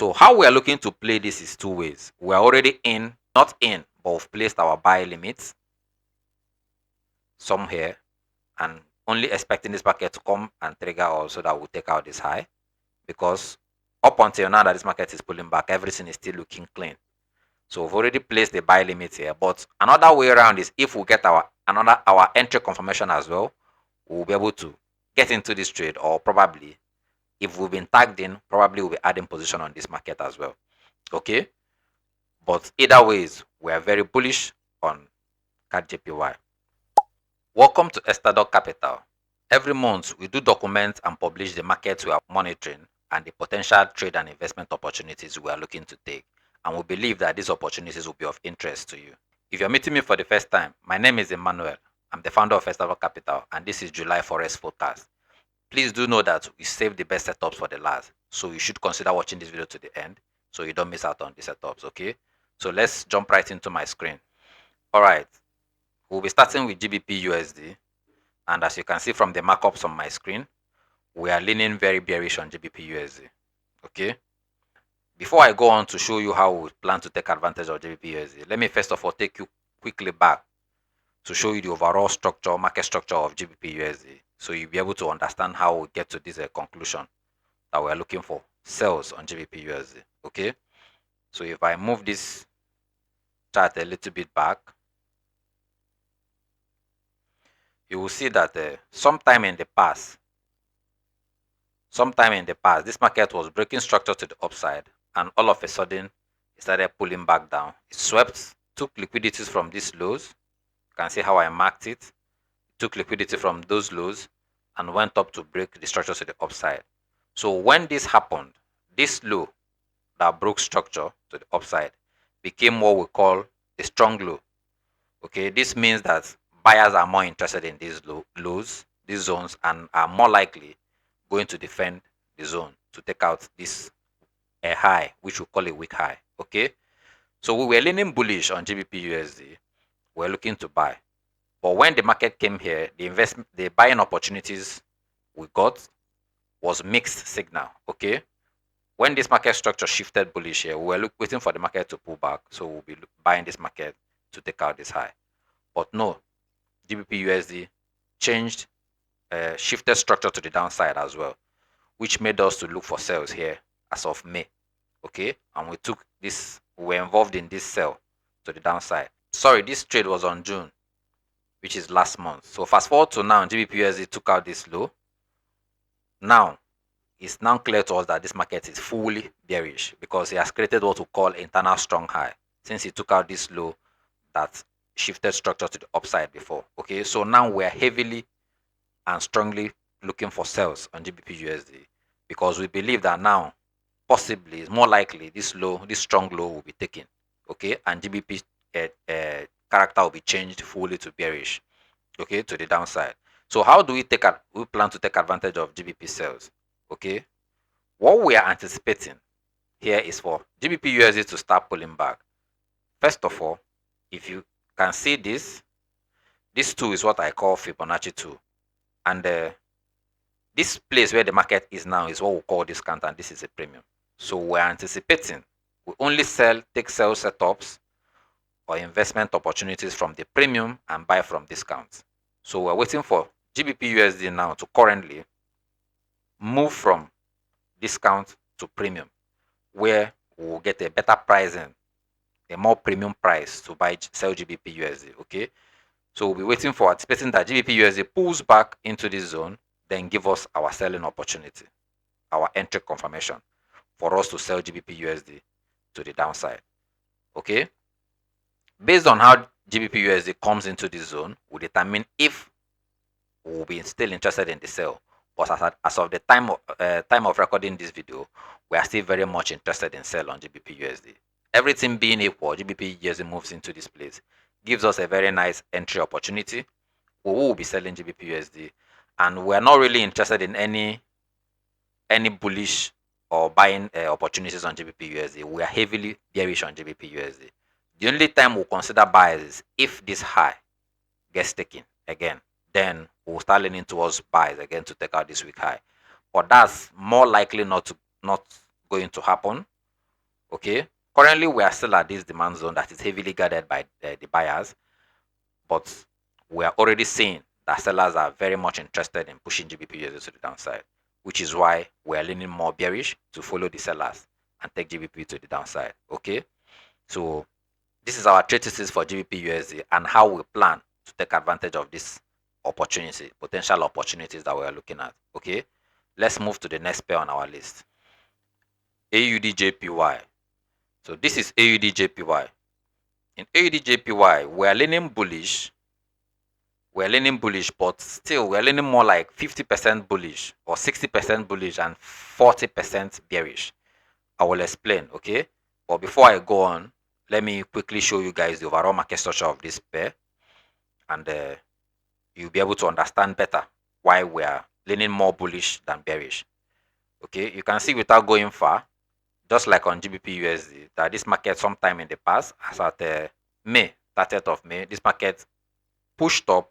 So how we are looking to play this is two ways. We are already in, not in, but we've placed our buy limits some here and only expecting this market to come and trigger us so that we'll take out this high, because up until now that this market is pulling back, everything is still looking clean. So we've already placed the buy limit here. But another way around is if we get our entry confirmation as well, we'll be able to get into this trade, or probably if we've been tagged in, probably we'll be adding position on this market as well. Okay. But either ways, we are very bullish on CAD-JPY. Welcome to XTADUK Capital. Every month, we do document and publish the markets we are monitoring and the potential trade and investment opportunities we are looking to take. And we believe that these opportunities will be of interest to you. If you're meeting me for the first time, my name is Emmanuel. I'm the founder of XTADUK Capital, and this is July Forex Forecast. Please do know that we save the best setups for the last, so you should consider watching this video to the end so you don't miss out on the setups, okay? So let's jump right into my screen. All right, we'll be starting with GBP USD, and as you can see from the markups on my screen, we are leaning very bearish on GBP USD, okay? Before I go on to show you how we plan to take advantage of GBP USD, let me first of all take you quickly back to show you the overall structure, market structure of GBP USD, so you'll be able to understand how we get to this conclusion that we're looking for, sales on GBP USD, okay? So if I move this chart a little bit back, you will see that sometime in the past, this market was breaking structure to the upside, and all of a sudden, it started pulling back down. It swept, took liquidities from these lows. You can see how I marked it. It took liquidity from those lows and went up to break the structure to the upside. So when this happened, this low that broke structure to the upside became what we call a strong low. Okay, this means that buyers are more interested in these lows, these zones, and are more likely going to defend the zone to take out this a high, which we call a weak high. Okay, so we were leaning bullish on GBP USD. We're looking to buy, but when the market came here, the buying opportunities we got was mixed signal. Okay, when this market structure shifted bullish here, we were waiting for the market to pull back, so we'll be buying this market to take out this high. But no, GBP USD changed, shifted structure to the downside as well, which made us to look for sales here as of May. Okay, and we took this, we were involved in this sell to the downside. Sorry, this trade was on June, which is last month. So fast forward to now, GBP USD took out this low. Now, it's now clear to us that this market is fully bearish because it has created what we call internal strong high, since it took out this low that shifted structure to the upside before. Okay, so now we're heavily and strongly looking for sales on GBP USD because we believe that now possibly it's more likely this strong low will be taken. Okay, and GBP character will be changed fully to bearish. Okay, to the downside. So how do we plan to take advantage of GBP sales? Okay, what we are anticipating here is for GBP USD to start pulling back. First of all, if you can see this tool is what I call Fibonacci tool, and this place where the market is now is what we call discount, and this is a premium. So we're anticipating we only take sell setups or investment opportunities from the premium and buy from discounts. So we're waiting for GBP USD now to currently move from discount to premium, where we'll get a better pricing, a more premium price to sell GBP USD. Okay, so we'll be waiting for anticipating that GBP USD pulls back into this zone, then give us our selling opportunity, our entry confirmation for us to sell GBP USD to the downside. Okay, based on how GBP USD comes into this zone, we determine if we'll be still interested in the sell. But as of the time of recording this video, we are still very much interested in sell on GBP USD. Everything being equal, GBP USD moves into this place, gives us a very nice entry opportunity. We will be selling GBP USD, and we are not really interested in any bullish or buying opportunities on GBP USD. We are heavily bearish on GBP USD. The only time we'll consider buys is if this high gets taken again, then we'll start leaning towards buys again to take out this weak high. But that's more likely not going to happen Okay, currently we are still at this demand zone that is heavily guarded by the buyers, but we are already seeing that sellers are very much interested in pushing GBP/USD to the downside, which is why we are leaning more bearish to follow the sellers and take GBP to the downside. Okay, so this is our trade thesis for GBP/USD and how we plan to take advantage of this opportunity, potential opportunities that we are looking at. Okay, let's move to the next pair on our list. AUDJPY. So this is AUDJPY. In AUDJPY, we are leaning bullish. We're leaning bullish, but still we're leaning more like 50% bullish or 60% bullish and 40% bearish. I will explain, okay? But before I go on, let me quickly show you guys the overall market structure of this pair, and you'll be able to understand better why we are leaning more bullish than bearish. Okay, you can see without going far, just like on GBP/USD, that this market sometime in the past, as at May, 30th of May, this market pushed up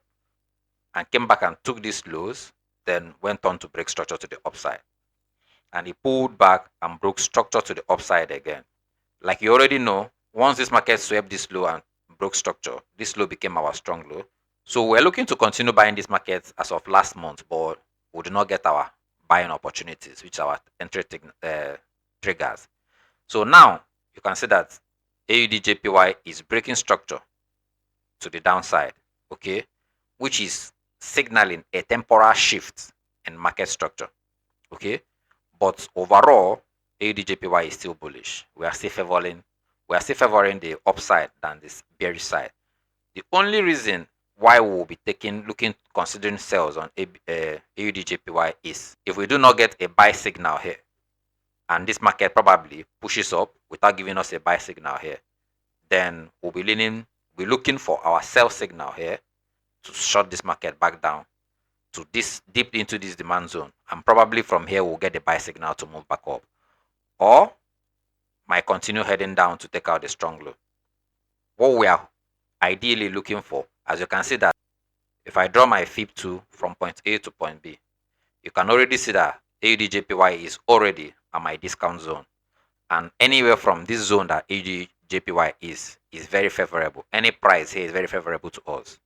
and came back and took these lows, then went on to break structure to the upside. And he pulled back and broke structure to the upside again. Like you already know, once this market swept this low and broke structure, this low became our strong low. So we're looking to continue buying this market as of last month, but we do not get our buying opportunities, which are our entry triggers. So now you can see that AUDJPY is breaking structure to the downside, okay, which is signaling a temporal shift in market structure, okay. But overall, AUDJPY is still bullish. We are still favoring the upside than this bearish side. The only reason why we will be considering sales on AUDJPY is if we do not get a buy signal here, and this market probably pushes up without giving us a buy signal here, then we're looking for our sell signal here to shut this market back down to this deep into this demand zone, and probably from here we'll get the buy signal to move back up, or might continue heading down to take out the strong low. What we are ideally looking for, as you can see that if I draw my FIB2 from point A to point B, you can already see that AUDJPY is already at my discount zone, and anywhere from this zone that AUDJPY is very favorable. Any price here is very favorable to us.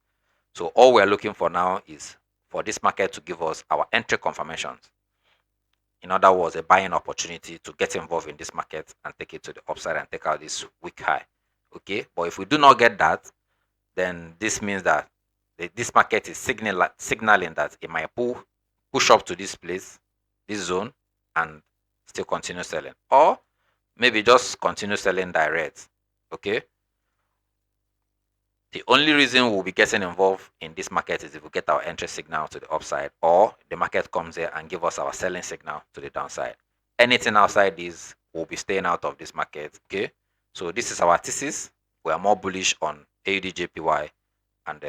So all we're looking for now is for this market to give us our entry confirmations. In other words, a buying opportunity to get involved in this market and take it to the upside and take out this weak high. Okay, but if we do not get that, then this means that this market is signaling that it might push up to this place, this zone, and still continue selling, or maybe just continue selling direct. Okay, the only reason we'll be getting involved in this market is if we get our entry signal to the upside, or the market comes here and give us our selling signal to the downside. Anything outside this, we'll be staying out of this market. Okay, so this is our thesis. We are more bullish on AUDJPY, and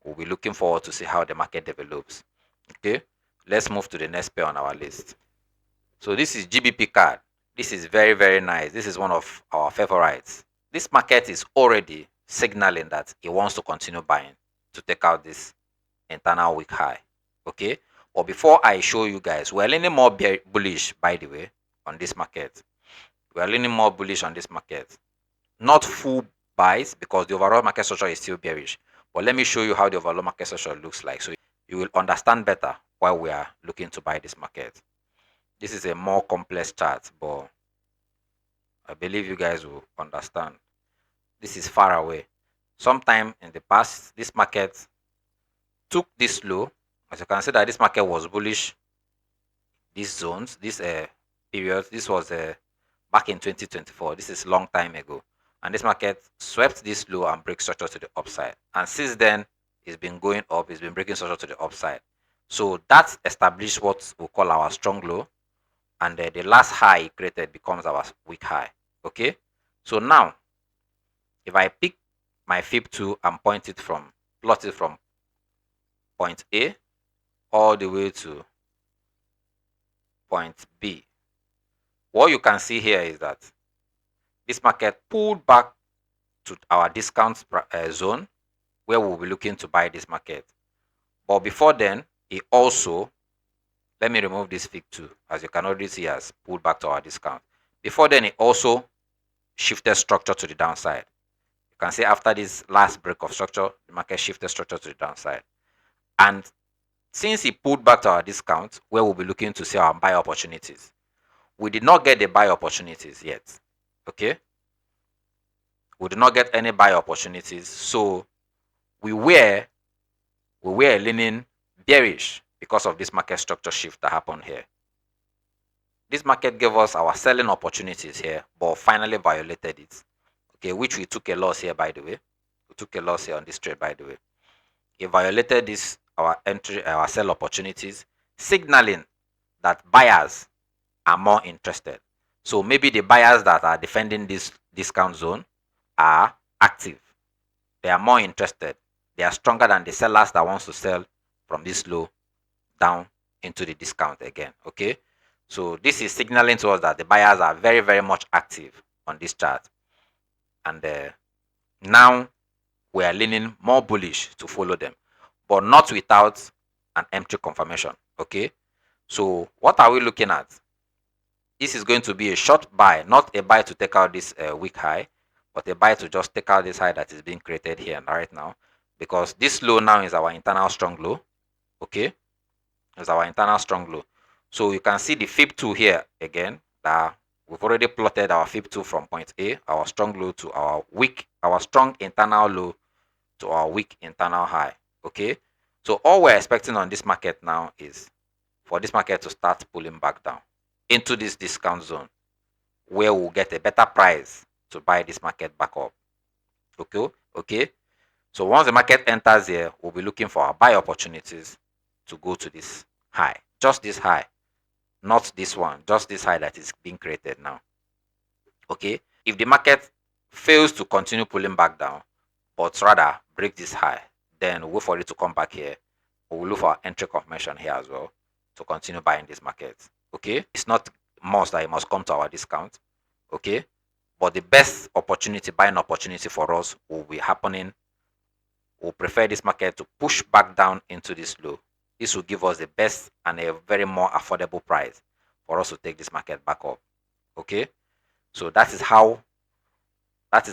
we'll be looking forward to see how the market develops. Okay, let's move to the next pair on our list. So this is GBP card. This is very, very nice. This is one of our favorites. This market is already signaling that it wants to continue buying to take out this internal weak high. Okay, but before I show you guys, we're leaning more bullish, by the way, on this market. We're leaning more bullish on this market. Not full buys, because the overall market structure is still bearish. But let me show you how the overall market structure looks like, so you will understand better why we are looking to buy this market. This is a more complex chart, but I believe you guys will understand. This is far away. Sometime in the past, this market took this low. As you can see that this market was bullish. These zones, this period, this was back in 2024. This is long time ago. And this market swept this low and break structure to the upside. And since then, it's been going up. It's been breaking structure to the upside. So that established what we call our strong low. And the last high it created becomes our weak high. Okay. So now, if I pick my FIB2 and plot it from point A all the way to point B, what you can see here is that this market pulled back to our discount zone where we'll be looking to buy this market. But before then, it also, let me remove this FIB2, as you can already see, has pulled back to our discount. Before then, it also shifted structure to the downside. You can see after this last break of structure, the market shifted structure to the downside. And since it pulled back to our discount, where we'll be looking to see our buy opportunities, we did not get the buy opportunities yet. Okay, we did not get any buy opportunities, so we were leaning bearish because of this market structure shift that happened here. This market gave us our selling opportunities here, but finally violated it. Okay, which we took a loss here, by the way. We took a loss here on this trade, by the way. It violated this our sell opportunities, signaling that buyers are more interested. So maybe the buyers that are defending this discount zone are active. They are more interested. They are stronger than the sellers that wants to sell from this low down into the discount again. Okay, so this is signaling to us that the buyers are very, very much active on this chart, and now we are leaning more bullish to follow them, but not without an entry confirmation. Okay, so what are we looking at? This is going to be a short buy, not a buy to take out this weak high, but a buy to just take out this high that is being created here and right now, because this low now is our internal strong low. Okay, it's our internal strong low. So you can see the fib2 here again, that we've already plotted our fib2 from point A, our strong low to our strong internal low to our weak internal high. Okay, so all we're expecting on this market now is for this market to start pulling back down into this discount zone, where we'll get a better price to buy this market back up. Okay, so once the market enters here, we'll be looking for our buy opportunities to go to this high, just this high, not this one, just this high that is being created now. Okay, if the market fails to continue pulling back down, but rather break this high, then we'll wait for it to come back here. We'll look for entry confirmation here as well to continue buying this market. Okay, it's not must that it must come to our discount. Okay, but the best opportunity, buying opportunity for us, will be happening. We'll prefer this market to push back down into this low. This will give us the best and a very more affordable price for us to take this market back up. Okay, so that is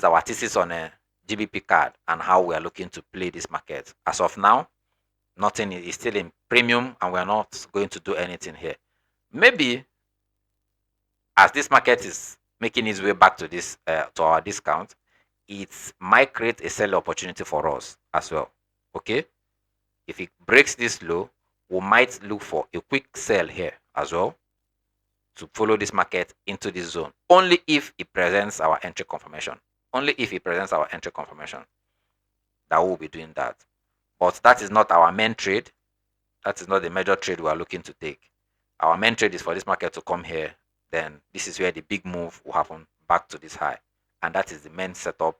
our thesis on a GBP card and how we are looking to play this market. As of now, nothing is still in premium, and we are not going to do anything here. Maybe as this market is making its way back to this to our discount, it might create a sell opportunity for us as well. Okay, if it breaks this low, we might look for a quick sell here as well to follow this market into this zone, only if it presents our entry confirmation. Only if it presents our entry confirmation, that we'll be doing that. But that is not our main trade. That is not the major trade we are looking to take. Our main trade is for this market to come here. Then this is where the big move will happen back to this high, and that is the main setup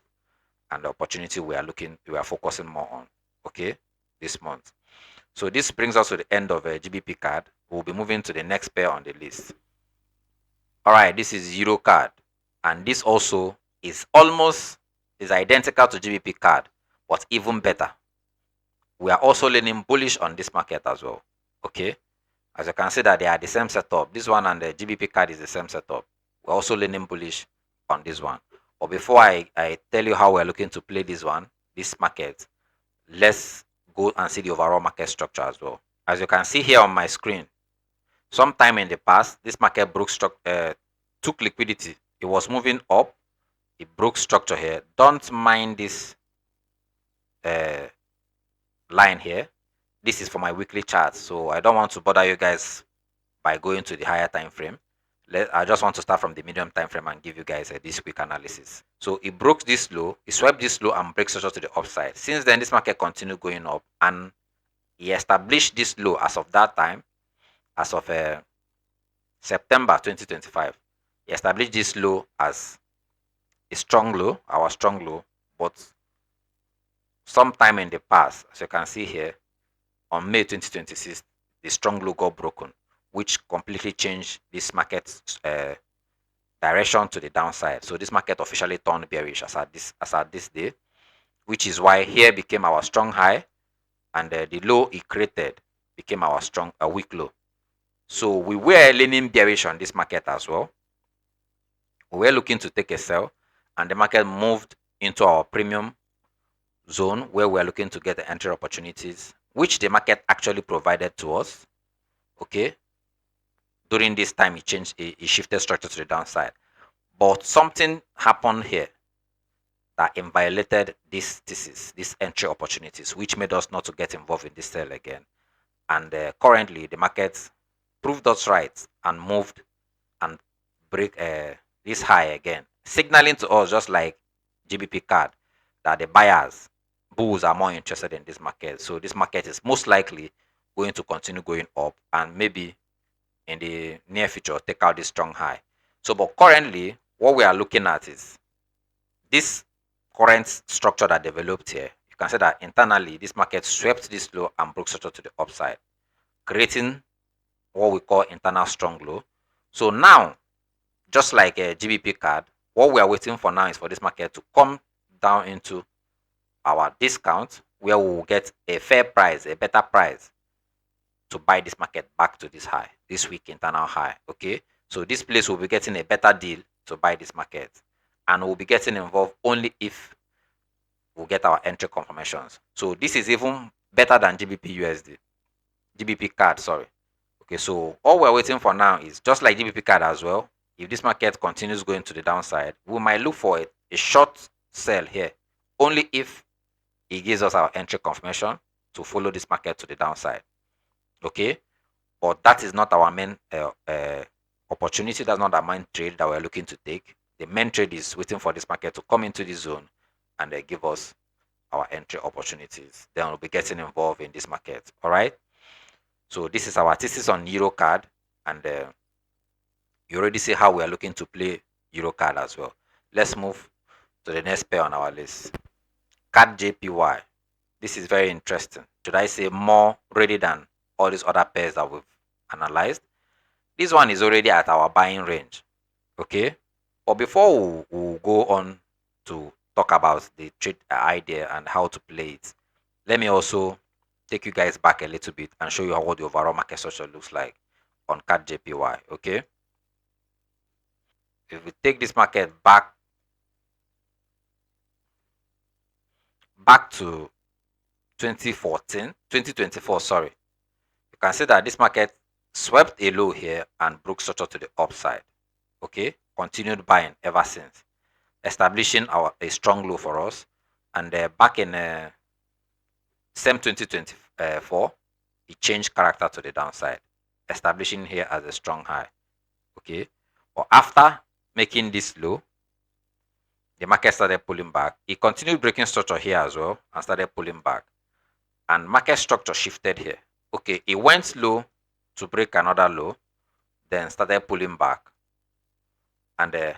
and the opportunity we are focusing more on. Okay, this month. So this brings us to the end of a GBP card. We'll be moving to the next pair on the list. All right, this is Euro card, and this also is identical to GBP card, but even better. We are also leaning bullish on this market as well. Okay, as you can see that they are the same setup. This one and the GBP card is the same setup. We're also leaning bullish on this one. But before I tell you how we're looking to play this market, let's go and see the overall market structure as well. As you can see here on my screen, sometime in the past, this market took liquidity. It was moving up. It broke structure here. Don't mind this line here. This is for my weekly chart, so I don't want to bother you guys by going to the higher time frame. I just want to start from the medium time frame and give you guys this quick analysis. So it broke this low, it swept this low and breaks structure to the upside. Since then, this market continued going up, and he established this low as of that time, as of September 2025. He established this low as a strong low, our strong low, but sometime in the past, as you can see here, on May 2026, the strong low got broken, which completely changed this market's direction to the downside. So this market officially turned bearish as at this day, which is why here became our strong high, and the low it created became our weak low. So we were leaning bearish on this market as well. We were looking to take a sell, and the market moved into our premium zone where we're looking to get the entry opportunities, which the market actually provided to us. Okay, during this time, it changed, it shifted structure to the downside, but something happened here that violated this thesis, these entry opportunities, which made us not to get involved in this sale again. And currently, the market proved us right and moved and break this high again, signaling to us just like GBP card that the buyers, bulls are more interested in this market. So this market is most likely going to continue going up and maybe in the near future take out this strong high. So, but currently, what we are looking at is this current structure that developed here. You can see that internally, this market swept this low and broke structure to the upside, creating what we call internal strong low. So now, just like a GBP card, what we are waiting for now is for this market to come down into our discount where we will get a fair price, a better price to buy this market back to this high, this week internal high. Okay, so this place will be getting a better deal to buy this market, and we'll be getting involved only if we get our entry confirmations. So this is even better than GBP USD, GBP card. Sorry. Okay, so all we're waiting for now is just like GBP card as well. If this market continues going to the downside, we might look for a short sell here, only if it gives us our entry confirmation to follow this market to the downside. Okay, but that is not our main opportunity. That's not our main trade that we're looking to take. The main trade is waiting for this market to come into this zone and give us our entry opportunities. Then we'll be getting involved in this market. All right. So this is our thesis on Euro card, and you already see how we are looking to play Euro card as well. Let's move to the next pair on our list. CAD JPY. This is very interesting. Should I say more ready than all these other pairs that we've analyzed? This one is already at our buying range. Okay. But before we go on to talk about the trade idea and how to play it, let me also take you guys back a little bit and show you how what the overall market structure looks like on CAD JPY. Okay. If we take this market back to 2024, sorry, you can see that this market swept a low here and broke structure to the upside. Okay, continued buying ever since, establishing a strong low for us. And back in same 2024, it changed character to the downside, establishing here as a strong high. Okay, but after making this low, the market started pulling back. It continued breaking structure here as well and started pulling back. And market structure shifted here. Okay, it went low to break another low, then started pulling back and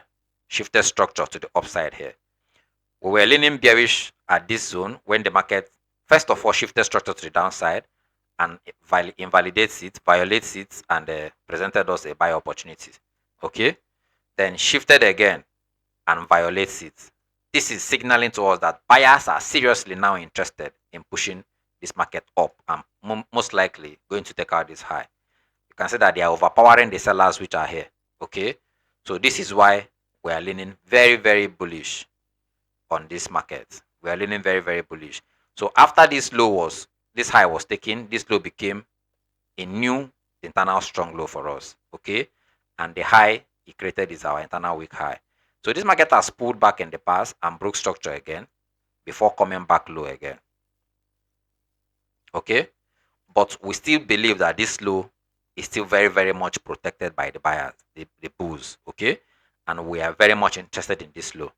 shifted structure to the upside here. We were leaning bearish at this zone when the market first of all shifted structure to the downside and invalidates it, violates it, and presented us a buy opportunity. Okay, then shifted again and violates it. This is signaling to us that buyers are seriously now interested in pushing this market up and most likely going to take out this high. You can see that they are overpowering the sellers which are here. Okay, so this is why we are leaning very, very bullish on this market. We are leaning very, very bullish. So after this high was taken, this low became a new internal strong low for us. Okay, and the high it created is our internal weak high. So this market has pulled back in the past and broke structure again before coming back low again. Okay, but we still believe that this low is still very, very much protected by the buyers, the bulls. Okay, and we are very much interested in this low.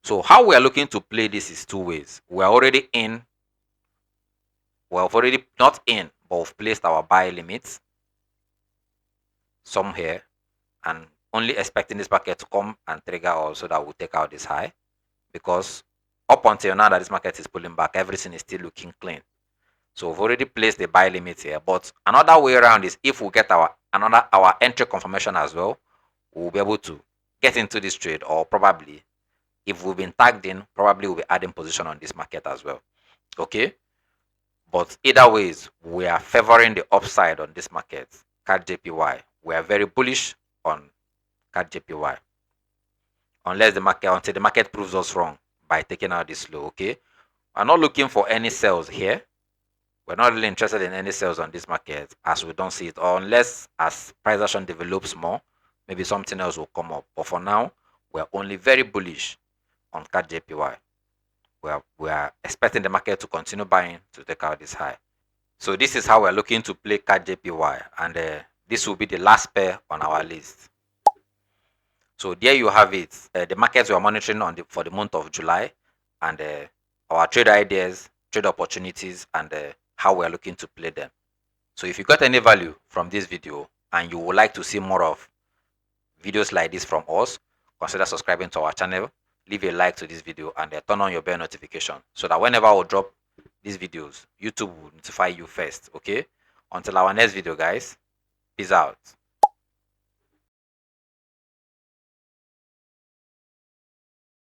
So how we are looking to play this is two ways. We are already in. We have already not in, but we've placed our buy limits some here, and only expecting this market to come and trigger also that will take out this high, because up until now that this market is pulling back, everything is still looking clean. So we've already placed the buy limit here. But another way around is if we get our entry confirmation as well, we'll be able to get into this trade, or probably if we've been tagged in, probably we'll be adding position on this market as well. Okay. But either ways, we are favoring the upside on this market, CAD JPY. We are very bullish on CAD JPY. until the market proves us wrong by taking out this low. Okay, we're not looking for any sales here. We're not really interested in any sales on this market as we don't see it, or unless as price action develops more, maybe something else will come up. But for now, we're only very bullish on CAD JPY. We are expecting the market to continue buying to take out this high. So this is how we're looking to play CAD JPY, and this will be the last pair on our list. So there you have it. The markets we are monitoring for the month of July, and our trade ideas, trade opportunities, and how we are looking to play them. So if you got any value from this video and you would like to see more of videos like this from us, consider subscribing to our channel, leave a like to this video, and turn on your bell notification so that whenever I drop these videos, YouTube will notify you first. Okay, until our next video, guys, peace out.